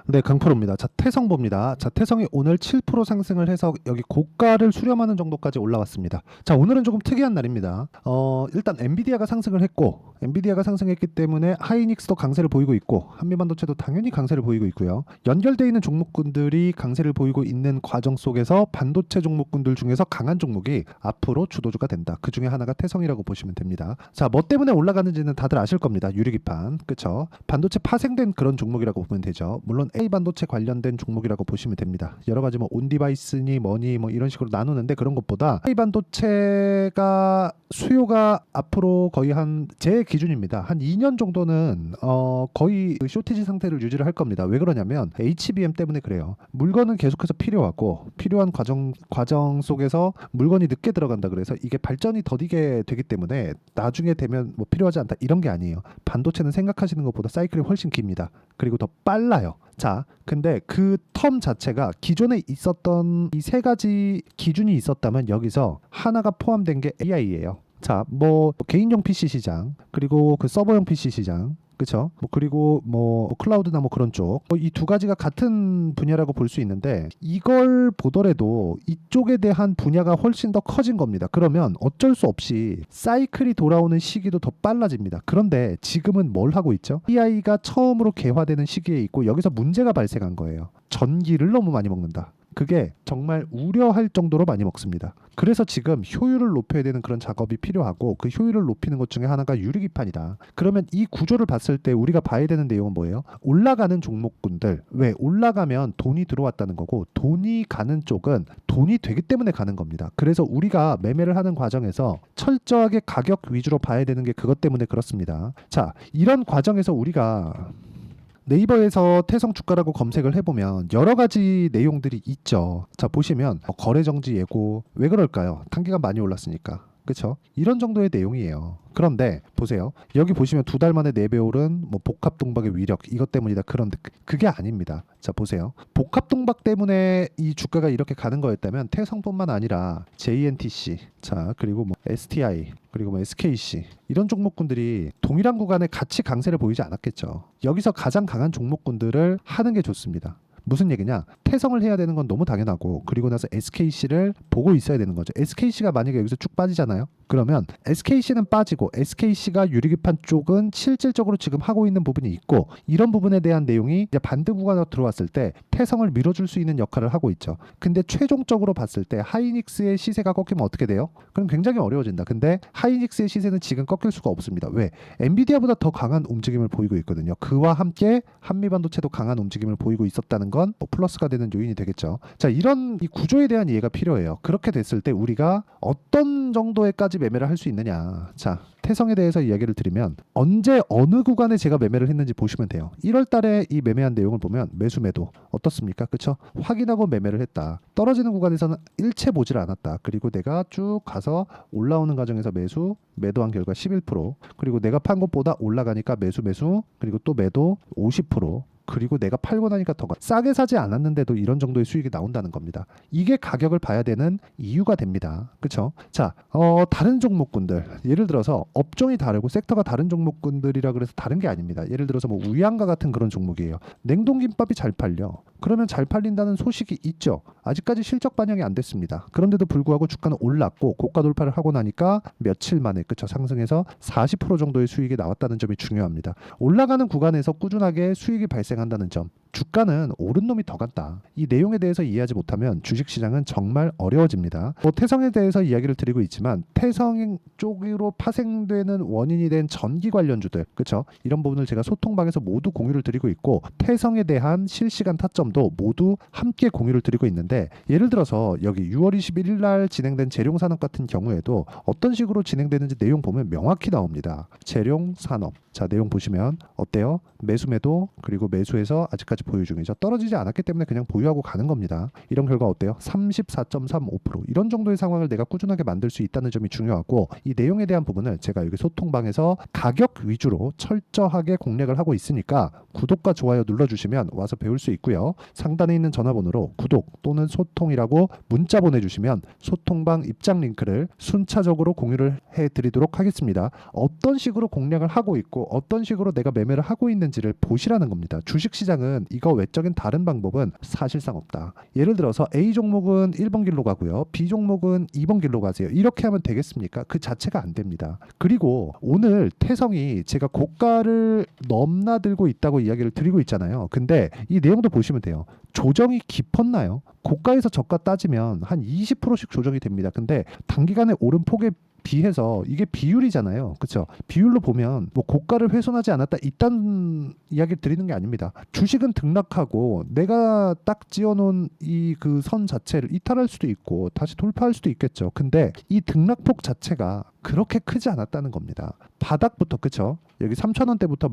네, 강프로입니다. 자, 태성 봅니다. 자, 태성이 오늘 7% 상승을 해서 여기 고가를 수렴하는 정도까지 올라왔습니다. 자, 오늘은 조금 특이한 날입니다. 일단 엔비디아가 상승을 했고, 엔비디아가 상승했기 때문에 하이닉스도 강세를 보이고 있고, 한미반도체도 당연히 강세를 보이고 있고요. 연결되어 있는 종목군들이 강세를 보이고 있는 과정 속에서 반도체 종목군들 중에서 강한 종목이 앞으로 주도주가 된다. 그 중에 하나가 태성이라고 보시면 됩니다. 자, 뭐 때문에 올라가는지는 다들 아실 겁니다. 유리기판, 그쵸? 반도체 파생된 그런 종목이라고 보면 되죠. 물론 A 반도체 관련된 종목이라고 보시면 됩니다. 여러 가지 뭐 온디바이스니 뭐니 뭐 이런 식으로 나누는데 그런 것보다 A 반도체가 수요가 앞으로 거의 한 제 기준입니다. 한 2년 정도는 거의 그 쇼티지 상태를 유지를 할 겁니다. 왜 그러냐면 HBM 때문에 그래요. 물건은 계속해서 필요하고 필요한 과정 속에서 물건이 늦게 들어간다 그래서 이게 발전이 더디게 되기 때문에 나중에 되면 뭐 필요하지 않다 이런 게 아니에요. 반도체는 생각하시는 것보다 사이클이 훨씬 깁니다. 그리고 더 빨라요. 자, 근데 그 텀 자체가 기존에 있었던 이 세 가지 기준이 있었다면 여기서 하나가 포함된 게 AI예요. 자, 뭐 개인용 PC 시장, 그리고 그 서버용 PC 시장, 그쵸? 뭐 그리고 뭐 클라우드나 뭐 그런 쪽, 이 두 가지가 같은 분야라고 볼 수 있는데 이걸 보더라도 이쪽에 대한 분야가 훨씬 더 커진 겁니다. 그러면 어쩔 수 없이 사이클이 돌아오는 시기도 더 빨라집니다. 그런데 지금은 뭘 하고 있죠? AI가 처음으로 개화되는 시기에 있고 여기서 문제가 발생한 거예요. 전기를 너무 많이 먹는다. 그게 정말 우려할 정도로 많이 먹습니다. 그래서 지금 효율을 높여야 되는 그런 작업이 필요하고 그 효율을 높이는 것 중에 하나가 유리기판이다. 그러면 이 구조를 봤을 때 우리가 봐야 되는 내용은 뭐예요? 올라가는 종목군들. 왜? 올라가면 돈이 들어왔다는 거고 돈이 가는 쪽은 돈이 되기 때문에 가는 겁니다. 그래서 우리가 매매를 하는 과정에서 철저하게 가격 위주로 봐야 되는 게 그것 때문에 그렇습니다. 자, 이런 과정에서 우리가 네이버에서 태성 주가라고 검색을 해보면 여러 가지 내용들이 있죠. 자, 보시면 거래 정지 예고. 왜 그럴까요? 단기간 많이 올랐으니까. 그쵸? 이런 정도의 내용이에요. 그런데 보세요. 여기 보시면 두 달 만에 4배 오른 뭐 복합 동박의 위력 이것 때문이다. 그런데 그게 아닙니다. 자, 보세요. 복합 동박 때문에 이 주가가 이렇게 가는 거였다면 태성뿐만 아니라 JNTC, 자, 그리고 뭐 STI, 그리고 뭐 SKC 이런 종목군들이 동일한 구간에 같이 강세를 보이지 않았겠죠. 여기서 가장 강한 종목군들을 하는 게 좋습니다. 무슨 얘기냐? 태성을 해야 되는 건 너무 당연하고 그리고 나서 SKC를 보고 있어야 되는 거죠. SKC가 만약에 여기서 쭉 빠지잖아요. 그러면 SKC는 빠지고 SKC가 유리기판 쪽은 실질적으로 지금 하고 있는 부분이 있고 이런 부분에 대한 내용이 이제 반등 구간으로 들어왔을 때 태성을 밀어줄 수 있는 역할을 하고 있죠. 근데 최종적으로 봤을 때 하이닉스의 시세가 꺾이면 어떻게 돼요? 그럼 굉장히 어려워진다. 근데 하이닉스의 시세는 지금 꺾일 수가 없습니다. 왜? 엔비디아보다 더 강한 움직임을 보이고 있거든요. 그와 함께 한미반도체도 강한 움직임을 보이고 있었다는 건 뭐 플러스가 되는 요인이 되겠죠. 자, 이런 이 구조에 대한 이해가 필요해요. 그렇게 됐을 때 우리가 어떤 정도에까지 매매를 할 수 있느냐. 자, 태성에 대해서 이야기를 드리면 언제 어느 구간에 제가 매매를 했는지 보시면 돼요. 1월 달에 이 매매한 내용을 보면 매수 매도 어떻습니까? 그쵸? 확인하고 매매를 했다. 떨어지는 구간에서는 일체 보질 않았다. 그리고 내가 쭉 가서 올라오는 과정에서 매도한 결과 11%, 그리고 내가 판 것보다 올라가니까 매수 그리고 또 매도 50%, 그리고 내가 팔고 나니까 더 싸게 사지 않았는데도 이런 정도의 수익이 나온다는 겁니다. 이게 가격을 봐야 되는 이유가 됩니다. 그렇죠? 자, 다른 종목군들 예를 들어서 업종이 다르고 섹터가 다른 종목군들이라 그래서 다른 게 아닙니다. 예를 들어서 뭐 우양가 같은 그런 종목이에요. 냉동김밥이 잘 팔려. 그러면 잘 팔린다는 소식이 있죠. 아직까지 실적 반영이 안 됐습니다. 그런데도 불구하고 주가는 올랐고 고가 돌파를 하고 나니까 며칠 만에 그쵸 상승해서 40% 정도의 수익이 나왔다는 점이 중요합니다. 올라가는 구간에서 꾸준하게 수익이 발생한다는 점. 주가는 오른 놈이 더 간다. 이 내용에 대해서 이해하지 못하면 주식시장은 정말 어려워집니다. 태성에 대해서 이야기를 드리고 있지만 태성 쪽으로 파생되는 원인이 된 전기 관련주들, 그렇죠? 이런 부분을 제가 소통방에서 모두 공유를 드리고 있고 태성에 대한 실시간 타점도 모두 함께 공유를 드리고 있는데 예를 들어서 여기 6월 21일 날 진행된 재룡산업 같은 경우에도 어떤 식으로 진행되는지 내용 보면 명확히 나옵니다. 재룡산업. 자, 내용 보시면 어때요? 매수 매도 그리고 매수해서 아직까지 보유 중이죠. 떨어지지 않았기 때문에 그냥 보유하고 가는 겁니다. 이런 결과 어때요? 34.35% 이런 정도의 상황을 내가 꾸준하게 만들 수 있다는 점이 중요하고 이 내용에 대한 부분을 제가 여기 소통방에서 가격 위주로 철저하게 공략을 하고 있으니까 구독과 좋아요 눌러주시면 와서 배울 수 있고요. 상단에 있는 전화번호로 구독 또는 소통이라고 문자 보내주시면 소통방 입장 링크를 순차적으로 공유를 해드리도록 하겠습니다. 어떤 식으로 공략을 하고 있고 어떤 식으로 내가 매매를 하고 있는지를 보시라는 겁니다. 주식시장은 이거 외적인 다른 방법은 사실상 없다. 예를 들어서 A 종목은 1번 길로 가고요. B 종목은 2번 길로 가세요. 이렇게 하면 되겠습니까? 그 자체가 안 됩니다. 그리고 오늘 태성이 제가 고가를 넘나들고 있다고 이야기를 드리고 있잖아요. 근데 이 내용도 보시면 돼요. 조정이 깊었나요? 고가에서 저가 따지면 한 20%씩 조정이 됩니다. 근데 단기간에 오른 폭에 비해서 이게 비율이잖아요. 그렇죠? 비율로 보면 뭐 고가를 훼손하지 않았다 이딴 이야기 드리는 게 아닙니다. 주식은 등락하고 내가 딱 지어놓은 이 그 선 자체를 이탈할 수도 있고 다시 돌파할 수도 있겠죠. 근데 이 등락폭 자체가 그렇게 크지 않았다는 겁니다. 바닥부터 그쵸? 여기 3,000원대부터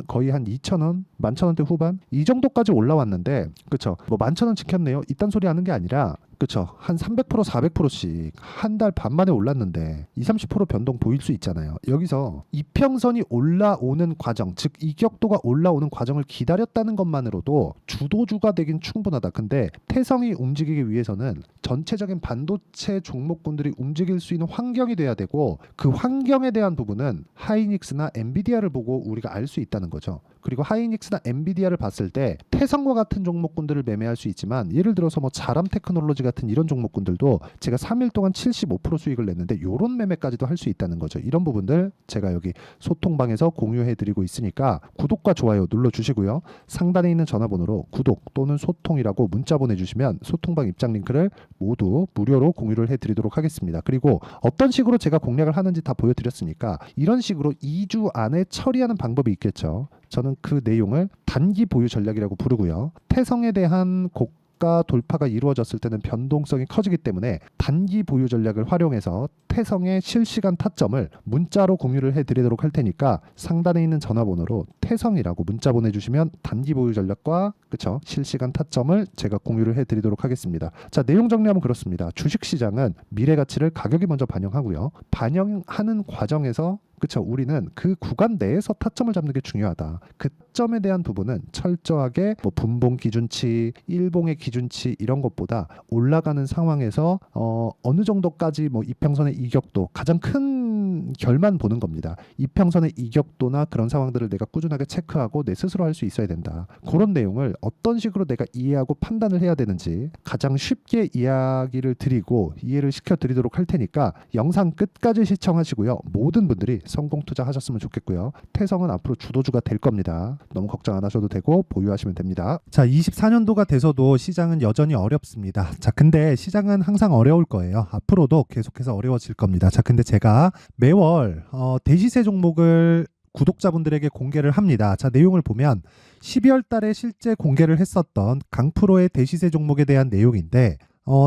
거의 한 2,000원, 11,000원대 후반 이 정도까지 올라왔는데 그쵸? 뭐 11,000원 지켰네요. 이딴 소리 하는 게 아니라 그쵸? 한 300%, 400%씩 한 달 반 만에 올랐는데 20, 30% 변동 보일 수 있잖아요. 여기서 이평선이 올라오는 과정, 즉 이격도가 올라오는 과정을 기다렸다는 것만으로도 주도주가 되긴 충분하다. 근데 태성이 움직이기 위해서는 전체적인 반도체 종목군들이 움직일 수 있는 환경이 돼야 되고 그 환경에 대한 부분은 하이닉스나 엔비디아를 보고 우리가 알 수 있다는 거죠. 그리고 하이닉스나 엔비디아를 봤을 때 태성과 같은 종목군들을 매매할 수 있지만 예를 들어서 뭐 자람 테크놀로지 같은 이런 종목군들도 제가 3일 동안 75% 수익을 냈는데 이런 매매까지도 할 수 있다는 거죠. 이런 부분들 제가 여기 소통방에서 공유해 드리고 있으니까 구독과 좋아요 눌러주시고요. 상단에 있는 전화번호로 구독 또는 소통이라고 문자 보내주시면 소통방 입장 링크를 모두 무료로 공유를 해드리도록 하겠습니다. 그리고 어떤 식으로 제가 공략을 하는지 다 보여드렸으니까 이런 식으로 2주 안에 처리하는 방법이 있겠죠. 저는 그 내용을 단기 보유 전략이라고 부르고요. 태성에 대한 고가 돌파가 이루어졌을 때는 변동성이 커지기 때문에 단기 보유 전략을 활용해서 태성의 실시간 타점을 문자로 공유를 해드리도록 할 테니까 상단에 있는 전화번호로 태성이라고 문자 보내주시면 단기 보유 전략과 그쵸 실시간 타점을 제가 공유를 해드리도록 하겠습니다. 자, 내용 정리하면 그렇습니다. 주식시장은 미래 가치를 가격이 먼저 반영하고요. 반영하는 과정에서 그쵸 우리는 그 구간 내에서 타점을 잡는 게 중요하다. 그 타점에 대한 부분은 철저하게 뭐 분봉 기준치, 일봉의 기준치 이런 것보다 올라가는 상황에서 어느 정도까지 뭐 이평선의 이격도 가장 큰 결만 보는 겁니다. 이평선의 이격도나 그런 상황들을 내가 꾸준하게 체크하고 내 스스로 할 수 있어야 된다. 그런 내용을 어떤 식으로 내가 이해하고 판단을 해야 되는지 가장 쉽게 이야기를 드리고 이해를 시켜드리도록 할 테니까 영상 끝까지 시청하시고요. 모든 분들이 성공 투자하셨으면 좋겠고요. 태성은 앞으로 주도주가 될 겁니다. 너무 걱정 안 하셔도 되고 보유하시면 됩니다. 자, 24년도가 돼서도 시장은 여전히 어렵습니다. 자, 근데 시장은 항상 어려울 거예요. 앞으로도 계속해서 어려워질 겁니다. 자, 근데 제가 매월 대시세 종목을 구독자분들에게 공개를 합니다. 자, 내용을 보면 12월 달에 실제 공개를 했었던 강프로의 대시세 종목에 대한 내용인데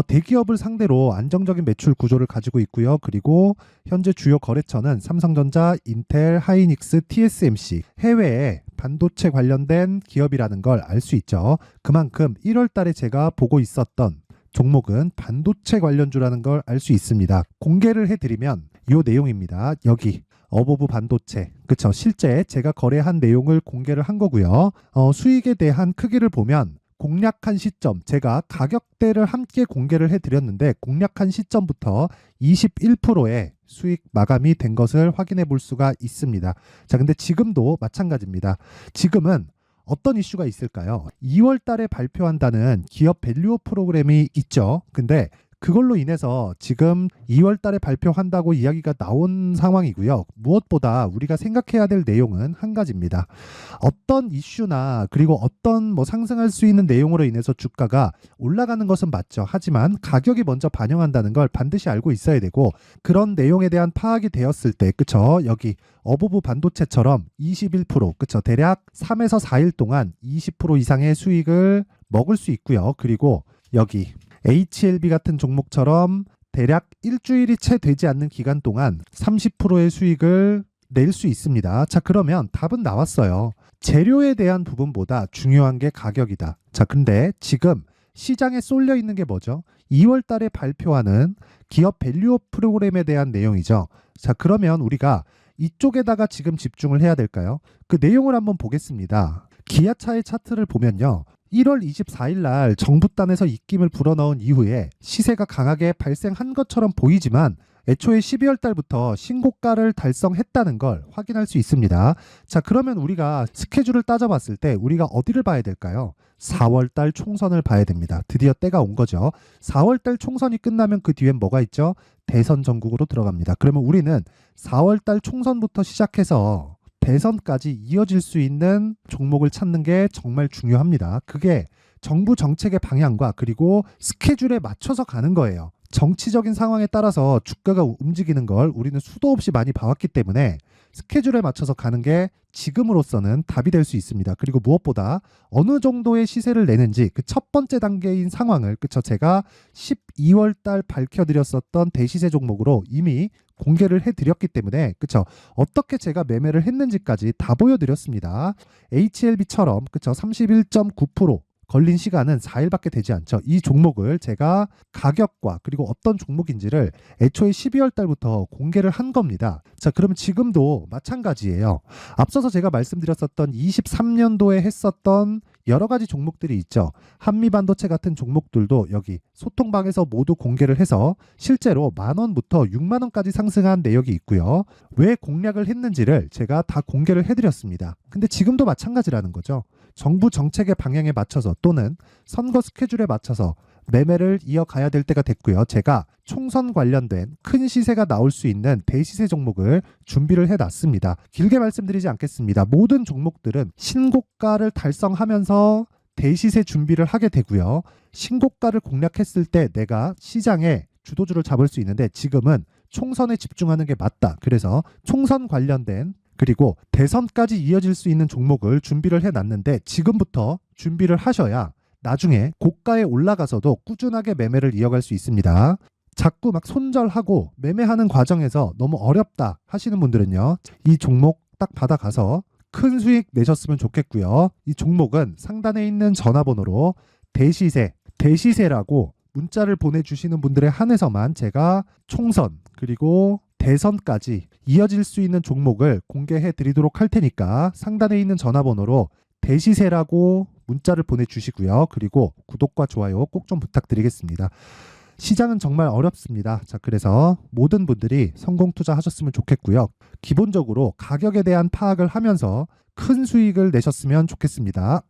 대기업을 상대로 안정적인 매출 구조를 가지고 있고요. 그리고 현재 주요 거래처는 삼성전자, 인텔, 하이닉스, TSMC, 해외에 반도체 관련된 기업이라는 걸 알 수 있죠. 그만큼 1월 달에 제가 보고 있었던 종목은 반도체 관련주라는 걸 알 수 있습니다. 공개를 해드리면 이 내용입니다. 여기 어보브 반도체, 그쵸? 실제 제가 거래한 내용을 공개를 한 거고요. 수익에 대한 크기를 보면 공략한 시점, 제가 가격대를 함께 공개를 해드렸는데 공략한 시점부터 21%의 수익 마감이 된 것을 확인해 볼 수가 있습니다. 자, 근데 지금도 마찬가지입니다. 지금은 어떤 이슈가 있을까요? 2월 달에 발표한다는 기업 밸류업 프로그램이 있죠. 근데 그걸로 인해서 지금 2월 달에 발표한다고 이야기가 나온 상황이고요. 무엇보다 우리가 생각해야 될 내용은 한 가지입니다. 어떤 이슈나 그리고 어떤 뭐 상승할 수 있는 내용으로 인해서 주가가 올라가는 것은 맞죠. 하지만 가격이 먼저 반영한다는 걸 반드시 알고 있어야 되고 그런 내용에 대한 파악이 되었을 때 그쵸? 여기 어보브 반도체처럼 21% 그쵸? 대략 3에서 4일 동안 20% 이상의 수익을 먹을 수 있고요. 그리고 여기 HLB 같은 종목처럼 대략 일주일이 채 되지 않는 기간 동안 30%의 수익을 낼 수 있습니다. 자, 그러면 답은 나왔어요. 재료에 대한 부분보다 중요한 게 가격이다. 자, 근데 지금 시장에 쏠려 있는 게 뭐죠? 2월 달에 발표하는 기업 밸류업 프로그램에 대한 내용이죠. 자, 그러면 우리가 이쪽에다가 지금 집중을 해야 될까요? 그 내용을 한번 보겠습니다. 기아차의 차트를 보면요. 1월 24일 날 정부단에서 입김을 불어넣은 이후에 시세가 강하게 발생한 것처럼 보이지만 애초에 12월 달부터 신고가를 달성했다는 걸 확인할 수 있습니다. 자, 그러면 우리가 스케줄을 따져봤을 때 우리가 어디를 봐야 될까요? 4월 달 총선을 봐야 됩니다. 드디어 때가 온 거죠. 4월 달 총선이 끝나면 그 뒤엔 뭐가 있죠? 대선 전국으로 들어갑니다. 그러면 우리는 4월 달 총선부터 시작해서 대선까지 이어질 수 있는 종목을 찾는 게 정말 중요합니다. 그게 정부 정책의 방향과 그리고 스케줄에 맞춰서 가는 거예요. 정치적인 상황에 따라서 주가가 움직이는 걸 우리는 수도 없이 많이 봐왔기 때문에 스케줄에 맞춰서 가는 게 지금으로서는 답이 될 수 있습니다. 그리고 무엇보다 어느 정도의 시세를 내는지 그 첫 번째 단계인 상황을 제가 12월 달 밝혀드렸었던 대시세 종목으로 이미 공개를 해드렸기 때문에 어떻게 제가 매매를 했는지까지 다 보여드렸습니다. HLB처럼 31.9% 걸린 시간은 4일밖에 되지 않죠. 이 종목을 제가 가격과 그리고 어떤 종목인지를 애초에 12월 달부터 공개를 한 겁니다. 자, 그러면 지금도 마찬가지예요. 앞서서 제가 말씀드렸었던 23년도에 했었던 여러 가지 종목들이 있죠. 한미반도체 같은 종목들도 여기 소통방에서 모두 공개를 해서 실제로 10,000원부터 60,000원까지 상승한 내역이 있고요. 왜 공략을 했는지를 제가 다 공개를 해드렸습니다. 근데 지금도 마찬가지라는 거죠. 정부 정책의 방향에 맞춰서 또는 선거 스케줄에 맞춰서 매매를 이어가야 될 때가 됐고요. 제가 총선 관련된 큰 시세가 나올 수 있는 대시세 종목을 준비를 해놨습니다. 길게 말씀드리지 않겠습니다. 모든 종목들은 신고가를 달성하면서 대시세 준비를 하게 되고요. 신고가를 공략했을 때 내가 시장에 주도주를 잡을 수 있는데 지금은 총선에 집중하는 게 맞다. 그래서 총선 관련된 그리고 대선까지 이어질 수 있는 종목을 준비를 해놨는데 지금부터 준비를 하셔야 나중에 고가에 올라가서도 꾸준하게 매매를 이어갈 수 있습니다. 자꾸 막 손절하고 매매하는 과정에서 너무 어렵다 하시는 분들은요. 이 종목 딱 받아가서 큰 수익 내셨으면 좋겠고요. 이 종목은 상단에 있는 전화번호로 대시세라고 문자를 보내주시는 분들에 한해서만 제가 총선 그리고 대선까지 이어질 수 있는 종목을 공개해 드리도록 할 테니까 상단에 있는 전화번호로 대시세라고 문자를 보내주시고요. 그리고 구독과 좋아요 꼭 좀 부탁드리겠습니다. 시장은 정말 어렵습니다. 자, 그래서 모든 분들이 성공 투자하셨으면 좋겠고요. 기본적으로 가격에 대한 파악을 하면서 큰 수익을 내셨으면 좋겠습니다.